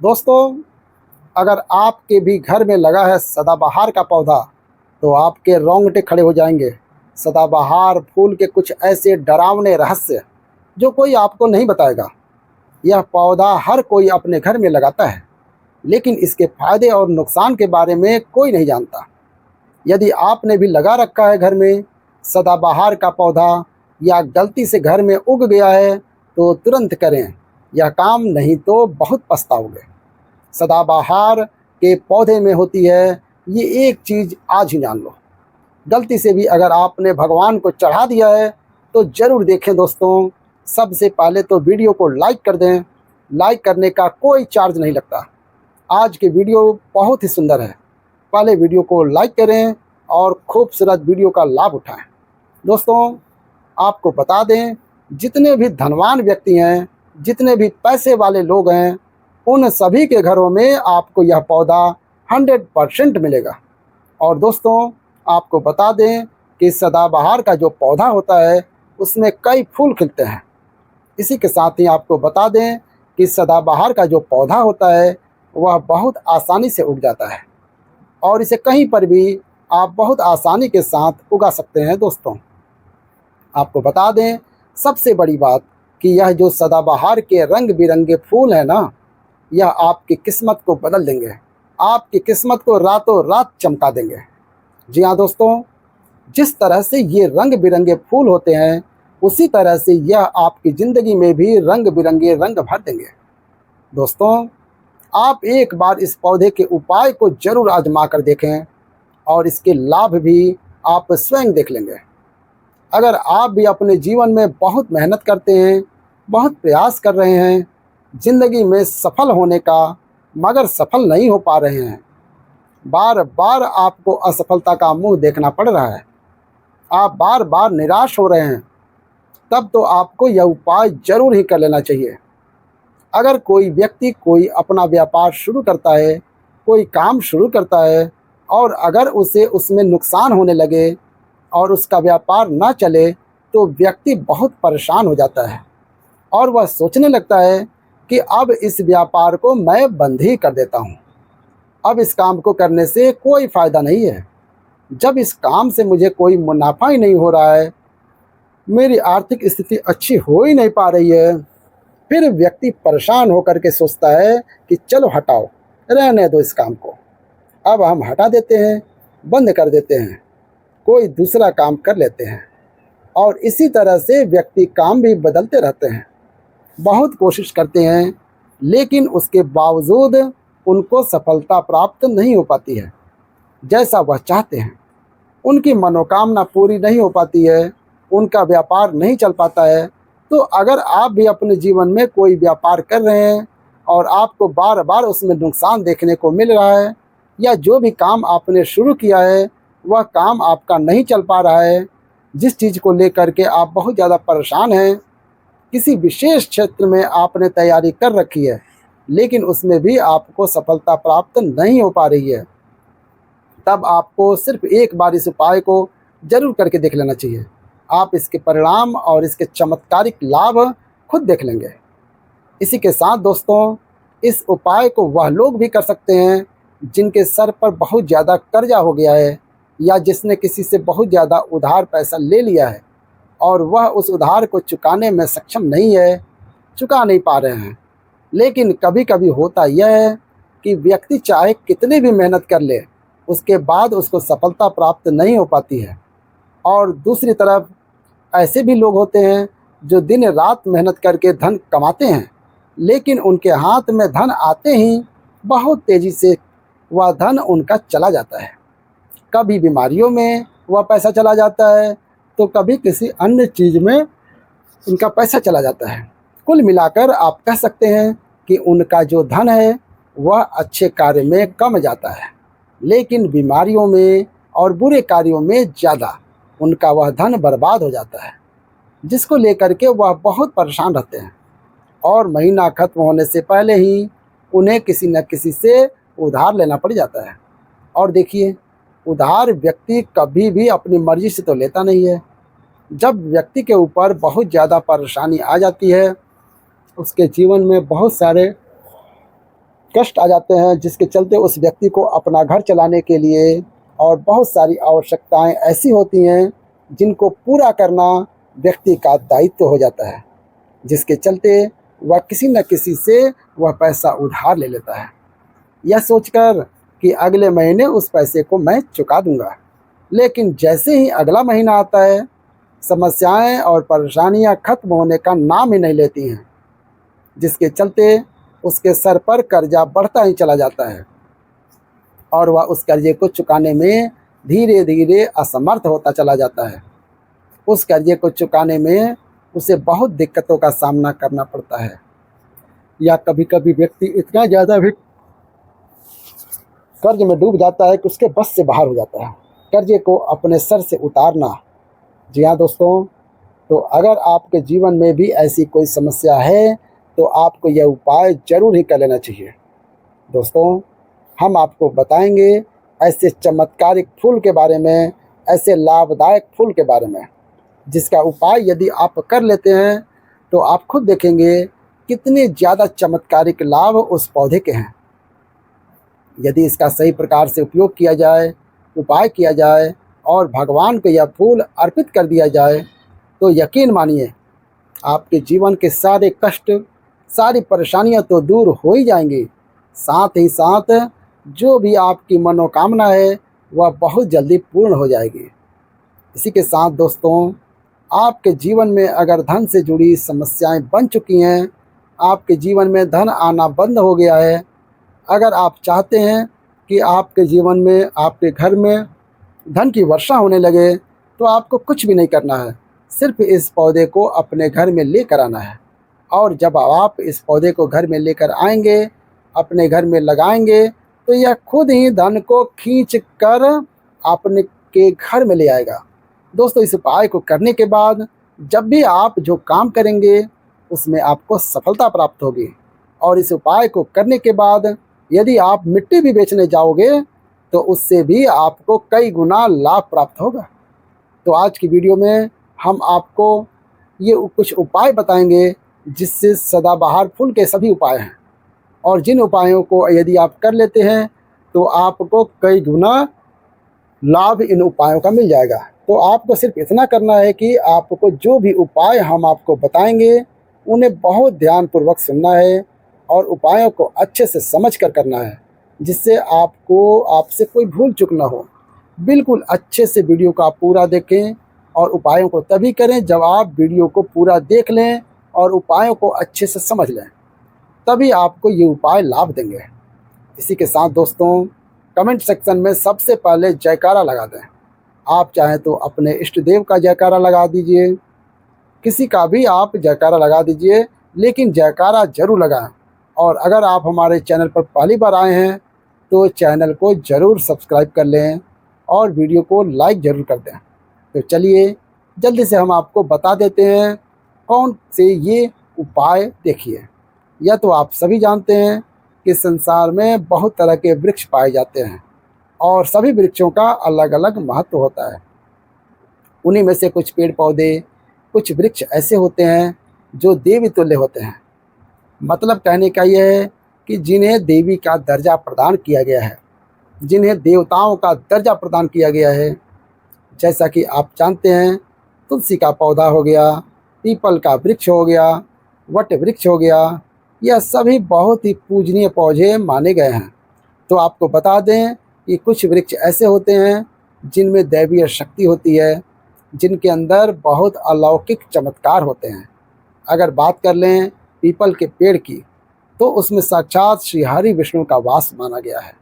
दोस्तों, अगर आपके भी घर में लगा है सदाबहार का पौधा तो आपके रोंगटे खड़े हो जाएंगे। सदाबहार फूल के कुछ ऐसे डरावने रहस्य जो कोई आपको नहीं बताएगा। यह पौधा हर कोई अपने घर में लगाता है, लेकिन इसके फायदे और नुकसान के बारे में कोई नहीं जानता। यदि आपने भी लगा रखा है घर में सदाबहार का पौधा या गलती से घर में उग गया है तो तुरंत करें, यह काम नहीं तो बहुत पछताओगे। सदाबहार के पौधे में होती है ये एक चीज़, आज ही जान लो। गलती से भी अगर आपने भगवान को चढ़ा दिया है तो ज़रूर देखें दोस्तों। सबसे पहले तो वीडियो को लाइक कर दें। लाइक करने का कोई चार्ज नहीं लगता। आज की वीडियो बहुत ही सुंदर है। पहले वीडियो को लाइक करें और खूबसूरत वीडियो का लाभ उठाएं। दोस्तों, आपको बता दें, जितने भी धनवान व्यक्ति हैं, जितने भी पैसे वाले लोग हैं, उन सभी के घरों में आपको यह पौधा 100% मिलेगा। और दोस्तों, आपको बता दें कि सदाबहार का जो पौधा होता है उसमें कई फूल खिलते हैं। इसी के साथ ही आपको बता दें कि सदाबहार का जो पौधा होता है वह बहुत आसानी से उग जाता है और इसे कहीं पर भी आप बहुत आसानी के साथ उगा सकते हैं। दोस्तों, आपको बता दें, सबसे बड़ी बात कि यह जो सदाबहार के रंग बिरंगे फूल हैं ना, यह आपकी किस्मत को बदल देंगे। आपकी किस्मत को रातों रात चमका देंगे। जी हाँ दोस्तों, जिस तरह से ये रंग बिरंगे फूल होते हैं उसी तरह से यह आपकी ज़िंदगी में भी रंग बिरंगे रंग भर देंगे। दोस्तों, आप एक बार इस पौधे के उपाय को ज़रूर आजमा कर देखें और इसके लाभ भी आप स्वयं देख लेंगे। अगर आप भी अपने जीवन में बहुत मेहनत करते हैं, बहुत प्रयास कर रहे हैं ज़िंदगी में सफल होने का, मगर सफल नहीं हो पा रहे हैं, बार बार आपको असफलता का मुंह देखना पड़ रहा है, आप बार बार निराश हो रहे हैं, तब तो आपको यह उपाय ज़रूर ही कर लेना चाहिए। अगर कोई व्यक्ति कोई अपना व्यापार शुरू करता है, कोई काम शुरू करता है और अगर उसे उसमें नुकसान होने लगे और उसका व्यापार ना चले तो व्यक्ति बहुत परेशान हो जाता है और वह सोचने लगता है कि अब इस व्यापार को मैं बंद ही कर देता हूँ। अब इस काम को करने से कोई फ़ायदा नहीं है। जब इस काम से मुझे कोई मुनाफा ही नहीं हो रहा है, मेरी आर्थिक स्थिति अच्छी हो ही नहीं पा रही है, फिर व्यक्ति परेशान होकर के सोचता है कि चलो हटाओ, रहने दो इस काम को, अब हम हटा देते हैं, बंद कर देते हैं, कोई दूसरा काम कर लेते हैं। और इसी तरह से व्यक्ति काम भी बदलते रहते हैं, बहुत कोशिश करते हैं, लेकिन उसके बावजूद उनको सफलता प्राप्त नहीं हो पाती है जैसा वह चाहते हैं। उनकी मनोकामना पूरी नहीं हो पाती है, उनका व्यापार नहीं चल पाता है। तो अगर आप भी अपने जीवन में कोई व्यापार कर रहे हैं और आपको बार बार उसमें नुकसान देखने को मिल रहा है, या जो भी काम आपने शुरू किया है वह काम आपका नहीं चल पा रहा है, जिस चीज़ को लेकर के आप बहुत ज़्यादा परेशान हैं, किसी विशेष क्षेत्र में आपने तैयारी कर रखी है लेकिन उसमें भी आपको सफलता प्राप्त नहीं हो पा रही है, तब आपको सिर्फ एक बार इस उपाय को ज़रूर करके देख लेना चाहिए। आप इसके परिणाम और इसके चमत्कारिक लाभ खुद देख लेंगे। इसी के साथ दोस्तों, इस उपाय को वह लोग भी कर सकते हैं जिनके सर पर बहुत ज़्यादा कर्जा हो गया है या जिसने किसी से बहुत ज़्यादा उधार पैसा ले लिया है और वह उस उधार को चुकाने में सक्षम नहीं है, चुका नहीं पा रहे हैं। लेकिन कभी कभी होता यह है कि व्यक्ति चाहे कितनी भी मेहनत कर ले, उसके बाद उसको सफलता प्राप्त नहीं हो पाती है। और दूसरी तरफ ऐसे भी लोग होते हैं जो दिन रात मेहनत करके धन कमाते हैं, लेकिन उनके हाथ में धन आते ही बहुत तेज़ी से वह धन उनका चला जाता है। कभी बीमारियों में वह पैसा चला जाता है तो कभी किसी अन्य चीज़ में उनका पैसा चला जाता है। कुल मिलाकर आप कह सकते हैं कि उनका जो धन है वह अच्छे कार्य में कम जाता है, लेकिन बीमारियों में और बुरे कार्यों में ज़्यादा उनका वह धन बर्बाद हो जाता है, जिसको लेकर के वह बहुत परेशान रहते हैं और महीना ख़त्म होने से पहले ही उन्हें किसी न किसी से उधार लेना पड़ जाता है। और देखिए, उधार व्यक्ति कभी भी अपनी मर्ज़ी से तो लेता नहीं है। जब व्यक्ति के ऊपर बहुत ज़्यादा परेशानी आ जाती है, उसके जीवन में बहुत सारे कष्ट आ जाते हैं, जिसके चलते उस व्यक्ति को अपना घर चलाने के लिए और बहुत सारी आवश्यकताएं ऐसी होती हैं जिनको पूरा करना व्यक्ति का दायित्व हो जाता है, जिसके चलते वह किसी न किसी से वह पैसा उधार ले लेता है, यह सोचकर कि अगले महीने उस पैसे को मैं चुका दूंगा। लेकिन जैसे ही अगला महीना आता है, समस्याएं और परेशानियां खत्म होने का नाम ही नहीं लेती हैं, जिसके चलते उसके सर पर कर्जा बढ़ता ही चला जाता है और वह उस कर्जे को चुकाने में धीरे धीरे असमर्थ होता चला जाता है। उस कर्जे को चुकाने में उसे बहुत दिक्कतों का सामना करना पड़ता है, या कभी कभी व्यक्ति इतना ज़्यादा भी कर्ज में डूब जाता है कि उसके बस से बाहर हो जाता है। कर्जे को अपने सर से उतारना। जी हाँ दोस्तों, तो अगर आपके जीवन में भी ऐसी कोई समस्या है तो आपको यह उपाय ज़रूर ही कर लेना चाहिए। दोस्तों, हम आपको बताएंगे ऐसे चमत्कारिक फूल के बारे में, ऐसे लाभदायक फूल के बारे में, जिसका उपाय यदि आप कर लेते हैं तो आप खुद देखेंगे कितने ज़्यादा चमत्कारिक लाभ उस पौधे के हैं। यदि इसका सही प्रकार से उपयोग किया जाए, उपाय किया जाए और भगवान को यह फूल अर्पित कर दिया जाए, तो यकीन मानिए आपके जीवन के सारे कष्ट, सारी परेशानियां तो दूर हो ही जाएंगी। साथ ही साथ जो भी आपकी मनोकामना है वह बहुत जल्दी पूर्ण हो जाएगी। इसी के साथ दोस्तों, आपके जीवन में अगर धन से जुड़ी समस्याएं बन चुकी हैं, आपके जीवन में धन आना बंद हो गया है, अगर आप चाहते हैं कि आपके जीवन में, आपके घर में धन की वर्षा होने लगे, तो आपको कुछ भी नहीं करना है, सिर्फ इस पौधे को अपने घर में लेकर आना है। और जब आप इस पौधे को घर में लेकर आएंगे, अपने घर में लगाएंगे, तो यह खुद ही धन को खींच कर अपने के घर में ले आएगा। दोस्तों, इस उपाय को करने के बाद जब भी आप जो काम करेंगे उसमें आपको सफलता प्राप्त होगी। और इस उपाय को करने के बाद यदि आप मिट्टी भी बेचने जाओगे तो उससे भी आपको कई गुना लाभ प्राप्त होगा। तो आज की वीडियो में हम आपको ये कुछ उपाय बताएंगे जिससे सदाबहार फूल के सभी उपाय हैं, और जिन उपायों को यदि आप कर लेते हैं तो आपको कई गुना लाभ इन उपायों का मिल जाएगा। तो आपको सिर्फ इतना करना है कि आपको जो भी उपाय हम आपको बताएंगे उन्हें बहुत ध्यानपूर्वक सुनना है और उपायों को अच्छे से समझ कर करना है, जिससे आपसे कोई भूल चूक ना हो। बिल्कुल अच्छे से वीडियो को आप पूरा देखें, और उपायों को तभी करें जब आप वीडियो को पूरा देख लें और उपायों को अच्छे से समझ लें, तभी आपको ये उपाय लाभ देंगे। इसी के साथ दोस्तों, कमेंट सेक्शन में सबसे पहले जयकारा लगा दें। आप चाहें तो अपने इष्ट देव का जयकारा लगा दीजिए, किसी का भी आप जयकारा लगा दीजिए, लेकिन जयकारा जरूर लगाएं। और अगर आप हमारे चैनल पर पहली बार आए हैं तो चैनल को ज़रूर सब्सक्राइब कर लें और वीडियो को लाइक ज़रूर कर दें। तो चलिए जल्दी से हम आपको बता देते हैं कौन से ये उपाय। देखिए, यह तो आप सभी जानते हैं कि संसार में बहुत तरह के वृक्ष पाए जाते हैं और सभी वृक्षों का अलग अलग महत्व होता है। उन्हीं में से कुछ पेड़ पौधे, कुछ वृक्ष ऐसे होते हैं जो देवी तुल्य होते हैं। मतलब कहने का यह है कि जिन्हें देवी का दर्जा प्रदान किया गया है, जिन्हें देवताओं का दर्जा प्रदान किया गया है। जैसा कि आप जानते हैं, तुलसी का पौधा हो गया, पीपल का वृक्ष हो गया, वट वृक्ष हो गया, यह सभी बहुत ही पूजनीय पौधे माने गए हैं। तो आपको बता दें कि कुछ वृक्ष ऐसे होते हैं जिनमें दैवीय शक्ति होती है, जिनके अंदर बहुत अलौकिक चमत्कार होते हैं। अगर बात कर लें पीपल के पेड़ की, तो उसमें साक्षात श्री हरि विष्णु का वास माना गया है,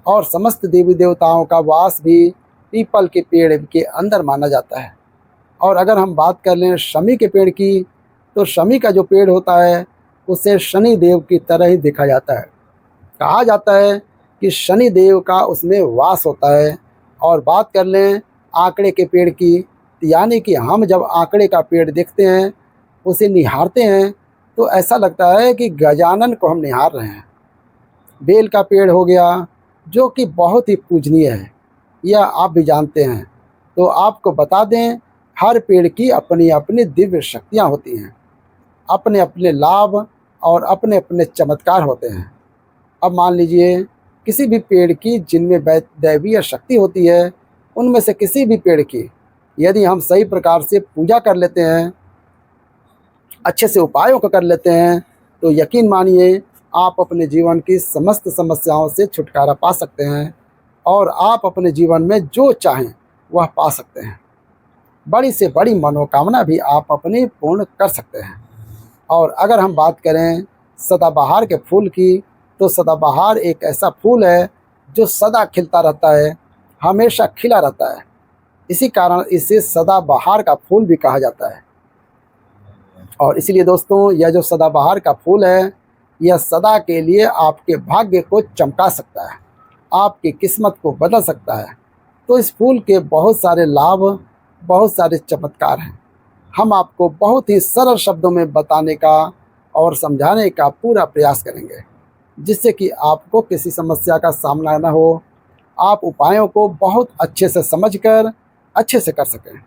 और समस्त देवी देवताओं का वास भी पीपल के पेड़ के अंदर माना जाता है। और अगर हम बात कर लें शमी के पेड़ की, तो शमी का जो पेड़ होता है उसे शनि देव की तरह ही देखा जाता है। कहा जाता है कि शनि देव का उसमें वास होता है। और बात कर लें आंकड़े के पेड़ की, यानी कि हम जब आंकड़े का पेड़ देखते हैं, उसे निहारते हैं, तो ऐसा लगता है कि गजानन को हम निहार रहे हैं। बेल का पेड़ हो गया, जो कि बहुत ही पूजनीय है, यह आप भी जानते हैं। तो आपको बता दें, हर पेड़ की अपनी अपनी दिव्य शक्तियाँ होती हैं, अपने अपने लाभ और अपने अपने चमत्कार होते हैं। अब मान लीजिए किसी भी पेड़ की जिनमें दैवीय शक्ति होती है, उनमें से किसी भी पेड़ की यदि हम सही प्रकार से पूजा कर लेते हैं, अच्छे से उपायों को कर लेते हैं, तो यकीन मानिए आप अपने जीवन की समस्त समस्याओं से छुटकारा पा सकते हैं और आप अपने जीवन में जो चाहें वह पा सकते हैं। बड़ी से बड़ी मनोकामना भी आप अपनी पूर्ण कर सकते हैं। और अगर हम बात करें सदाबहार के फूल की, तो सदाबहार एक ऐसा फूल है जो सदा खिलता रहता है, हमेशा खिला रहता है। इसी कारण इसे सदाबहार का फूल भी कहा जाता है। और इसीलिए दोस्तों, यह जो सदाबहार का फूल है, यह सदा के लिए आपके भाग्य को चमका सकता है, आपकी किस्मत को बदल सकता है। तो इस फूल के बहुत सारे लाभ, बहुत सारे चमत्कार हैं। हम आपको बहुत ही सरल शब्दों में बताने का और समझाने का पूरा प्रयास करेंगे, जिससे कि आपको किसी समस्या का सामना न हो, आप उपायों को बहुत अच्छे से समझकर अच्छे से कर सकें।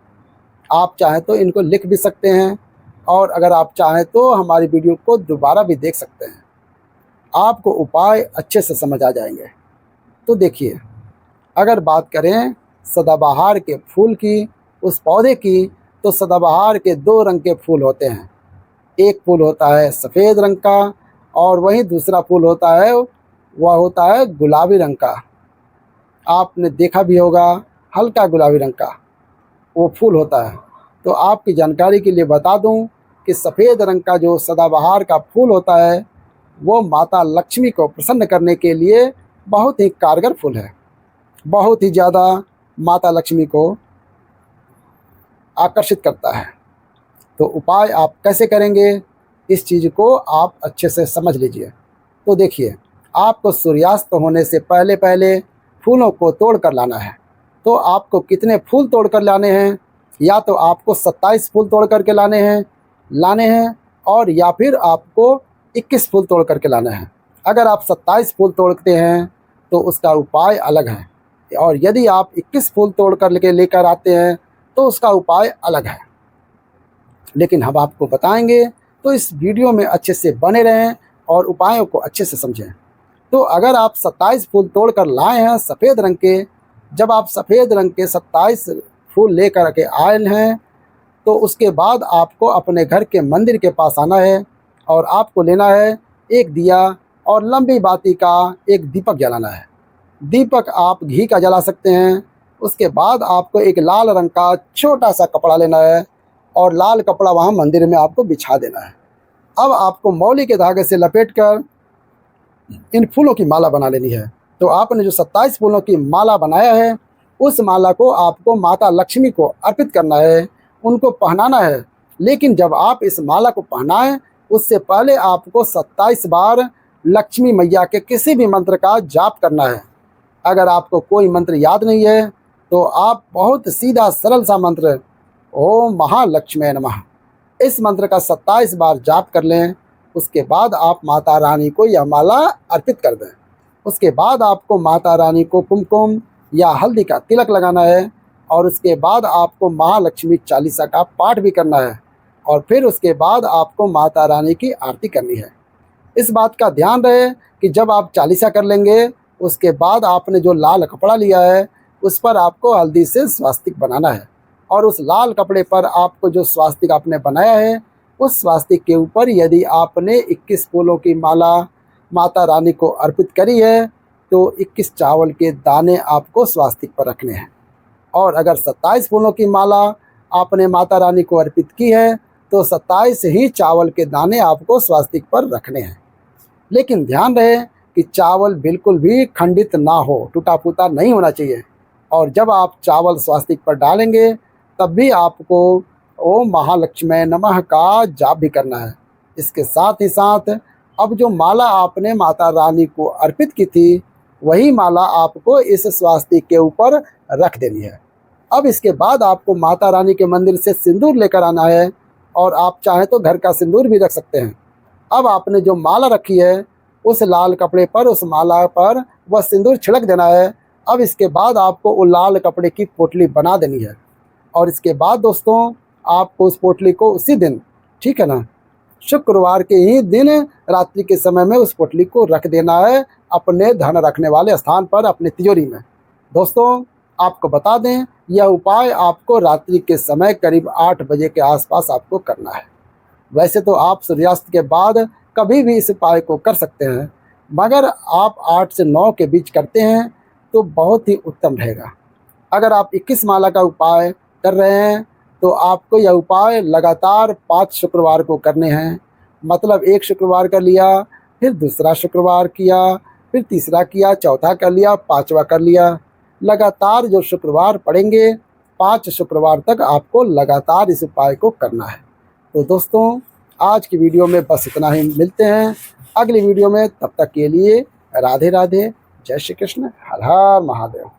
आप चाहें तो इनको लिख भी सकते हैं और अगर आप चाहें तो हमारी वीडियो को दोबारा भी देख सकते हैं, आपको उपाय अच्छे से समझ आ जाएंगे। तो देखिए, अगर बात करें सदाबहार के फूल की, उस पौधे की, तो सदाबहार के 2 रंग के फूल होते हैं। एक फूल होता है सफ़ेद रंग का और वहीं दूसरा फूल होता है, वह होता है गुलाबी रंग का। आपने देखा भी होगा, हल्का गुलाबी रंग का वो फूल होता है। तो आपकी जानकारी के लिए बता दूं कि सफ़ेद रंग का जो सदाबहार का फूल होता है, वो माता लक्ष्मी को प्रसन्न करने के लिए बहुत ही कारगर फूल है, बहुत ही ज़्यादा माता लक्ष्मी को आकर्षित करता है। तो उपाय आप कैसे करेंगे, इस चीज़ को आप अच्छे से समझ लीजिए। तो देखिए, आपको सूर्यास्त होने से पहले पहले फूलों को तोड़ कर लाना है। तो आपको कितने फूल तोड़ कर लाने हैं, या तो आपको 27 फूल तोड़ करके लाने हैं और या फिर आपको 21 फूल तोड़ करके लाना है। अगर आप 27 फूल तोड़ते हैं तो उसका उपाय अलग है, और यदि आप 21 फूल तोड़ कर के लेकर आते हैं तो उसका उपाय अलग है। लेकिन हम आपको बताएंगे, तो इस वीडियो में अच्छे से बने रहें और उपायों को अच्छे से समझें। तो अगर आप 27 फूल तोड़ कर लाए हैं सफ़ेद रंग के, जब आप सफ़ेद रंग के 27 फूल लेकर के आए हैं, तो उसके बाद आपको अपने घर के मंदिर के पास आना है और आपको लेना है एक दिया और लंबी बाती का एक दीपक जलाना है। दीपक आप घी का जला सकते हैं। उसके बाद आपको एक लाल रंग का छोटा सा कपड़ा लेना है और लाल कपड़ा वहाँ मंदिर में आपको बिछा देना है। अब आपको मौली के धागे से लपेटकर इन फूलों की माला बना लेनी है। तो आपने जो 27 फूलों की माला बनाया है, उस माला को आपको माता लक्ष्मी को अर्पित करना है, उनको पहनाना है। लेकिन जब आप इस माला को पहनाएं, उससे पहले आपको 27 बार लक्ष्मी मैया के किसी भी मंत्र का जाप करना है। अगर आपको कोई मंत्र याद नहीं है तो आप बहुत सीधा सरल सा मंत्र ओम महालक्ष्मी नमः, इस मंत्र का 27 बार जाप कर लें। उसके बाद आप माता रानी को यह माला अर्पित कर दें। उसके बाद आपको माता रानी को कुमकुम या हल्दी का तिलक लगाना है और उसके बाद आपको महालक्ष्मी चालीसा का पाठ भी करना है और फिर उसके बाद आपको माता रानी की आरती करनी है। इस बात का ध्यान रहे कि जब आप चालीसा कर लेंगे, उसके बाद आपने जो लाल कपड़ा लिया है उस पर आपको हल्दी से स्वास्तिक बनाना है और उस लाल कपड़े पर आपको जो स्वास्तिक आपने बनाया है, उस स्वास्तिक के ऊपर यदि आपने 21 फूलों की माला माता रानी को अर्पित करी है तो 21 चावल के दाने आपको स्वास्तिक पर रखने हैं। और अगर 27 फूलों की माला आपने माता रानी को अर्पित की है तो 27 ही चावल के दाने आपको स्वास्तिक पर रखने हैं। लेकिन ध्यान रहे कि चावल बिल्कुल भी खंडित ना हो, टूटा फूटा नहीं होना चाहिए। और जब आप चावल स्वास्तिक पर डालेंगे तब भी आपको ओम महालक्ष्मी नमः का जाप भी करना है। इसके साथ ही साथ अब जो माला आपने माता रानी को अर्पित की थी, वही माला आपको इस स्वास्तिक के ऊपर रख देनी है। अब इसके बाद आपको माता रानी के मंदिर से सिंदूर लेकर आना है और आप चाहें तो घर का सिंदूर भी रख सकते हैं। अब आपने जो माला रखी है उस लाल कपड़े पर, उस माला पर वह सिंदूर छिड़क देना है। अब इसके बाद आपको वो लाल कपड़े की पोटली बना देनी है और इसके बाद दोस्तों आपको उस पोटली को उसी दिन, ठीक है ना, शुक्रवार के ही दिन रात्रि के समय में उस पोटली को रख देना है अपने धन रखने वाले स्थान पर, अपने तिजोरी में। दोस्तों, आपको बता दें, यह उपाय आपको रात्रि के समय करीब 8 बजे के आसपास आपको करना है। वैसे तो आप सूर्यास्त के बाद कभी भी इस उपाय को कर सकते हैं, मगर आप 8 से 9 के बीच करते हैं तो बहुत ही उत्तम रहेगा। अगर आप 21 माला का उपाय कर रहे हैं तो आपको यह उपाय लगातार 5 शुक्रवार को करने हैं। मतलब एक शुक्रवार कर लिया, फिर दूसरा शुक्रवार किया, फिर तीसरा किया, चौथा कर लिया, पाँचवा कर लिया। लगातार जो शुक्रवार पड़ेंगे 5 शुक्रवार तक आपको लगातार इस उपाय को करना है। तो दोस्तों, आज की वीडियो में बस इतना ही। मिलते हैं अगली वीडियो में, तब तक के लिए राधे राधे, जय श्री कृष्ण, हर हर महादेव।